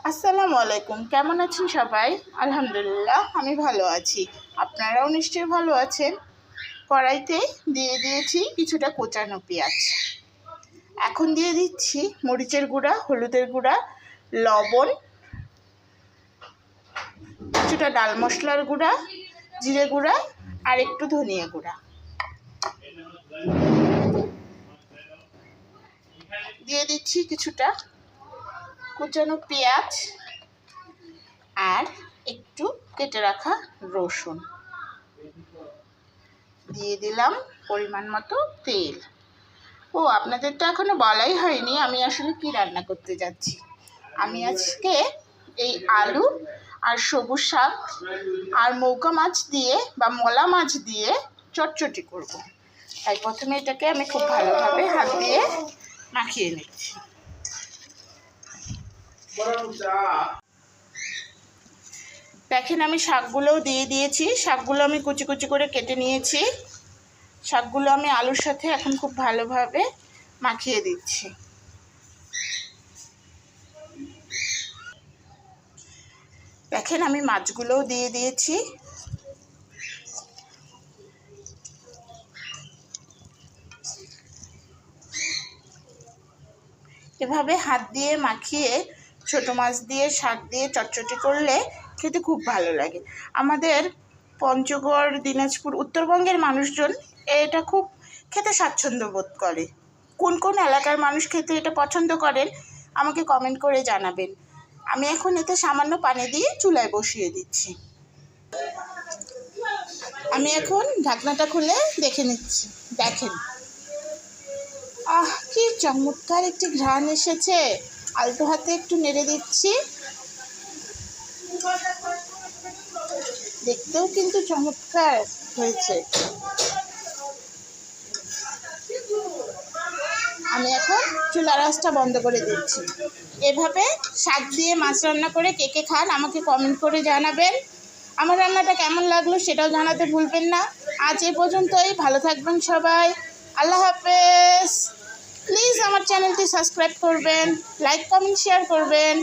আসসালামু আলাইকুম। কেমন আছেন সবাই? আলহামদুলিল্লাহ আমি ভালো আছি। আপনারাও নিশ্চয়ই ভালো আছেন। কড়াইতে দিয়ে দিয়েছি কিছুটা কোচানো পেঁয়াজ। এখন দিয়ে দিচ্ছি মরিচের গুঁড়া, হলুদের গুঁড়া, লবণ, কিছুটা ডাল মশলার গুঁড়া, জিরে গুঁড়া আর একটু ধনিয়া গুঁড়া দিয়ে দিচ্ছি। কিছুটা কুচানো পেঁয়াজ আর একটু কেটে রাখা রসুন দিয়ে দিলাম। পরিমাণ মতো তেল। আপনাদের তো এখনো বলাই হয়নি আমি আসলে কি রান্না করতে যাচ্ছি। আমি আজকে এই আলু আর সবুজ শাক আর মৌকা মাছ দিয়ে বা মলা মাছ দিয়ে চটচটি করব। তাই প্রথমে এটাকে আমি খুব ভালোভাবে হাত দিয়ে মাখিয়ে নিচ্ছি। দেখেন আমি শাকগুলোও দিয়ে দিয়েছি। শাকগুলো আমি কুচি কুচি করে কেটে নিয়েছি। শাকগুলো আমি আলুর সাথে এখন খুব ভালোভাবে মাখিয়ে দিচ্ছি। দেখেন আমি মাছগুলোও দিয়ে দিয়েছি। এভাবে হাত দিয়ে মাখিয়ে ছোট মাছ দিয়ে শাক দিয়ে চটচটি করলে খেতে খুব ভালো লাগে। আমাদের পঞ্চগড়, দিনাজপুর, উত্তরবঙ্গের মানুষজন এটা খুব খেতে স্বাচ্ছন্দ্য বোধ করে। কোন কোন এলাকার মানুষ খেতে এটা পছন্দ করেন আমাকে কমেন্ট করে জানাবেন। আমি এখন এতে সামান্য পানি দিয়ে চুলায় বসিয়ে দিচ্ছি। আমি এখন ঢাকনাটা খুলে দেখে নিচ্ছি। দেখেন কি চমৎকার একটি ঘ্রাণ এসেছে। আলতো হাতে একটু নেড়ে দিচ্ছি। দেখতেও কিন্তু চমৎকার হয়েছে। আমি এখন চুলার আঁচটা বন্ধ করে দিচ্ছি। এভাবে শাক দিয়ে মাছ রান্না করে কে কে খান আমাকে কমেন্ট করে জানাবেন। আমার রান্নাটা কেমন লাগলো সেটাও জানাতে ভুলবেন না। আজ এ পর্যন্তই। ভালো থাকবেন সবাই। আল্লাহ হাফেজ। প্লিজ আমার চ্যানেলটি সাবস্ক্রাইব করবেন, লাইক কমেন্ট শেয়ার করবেন।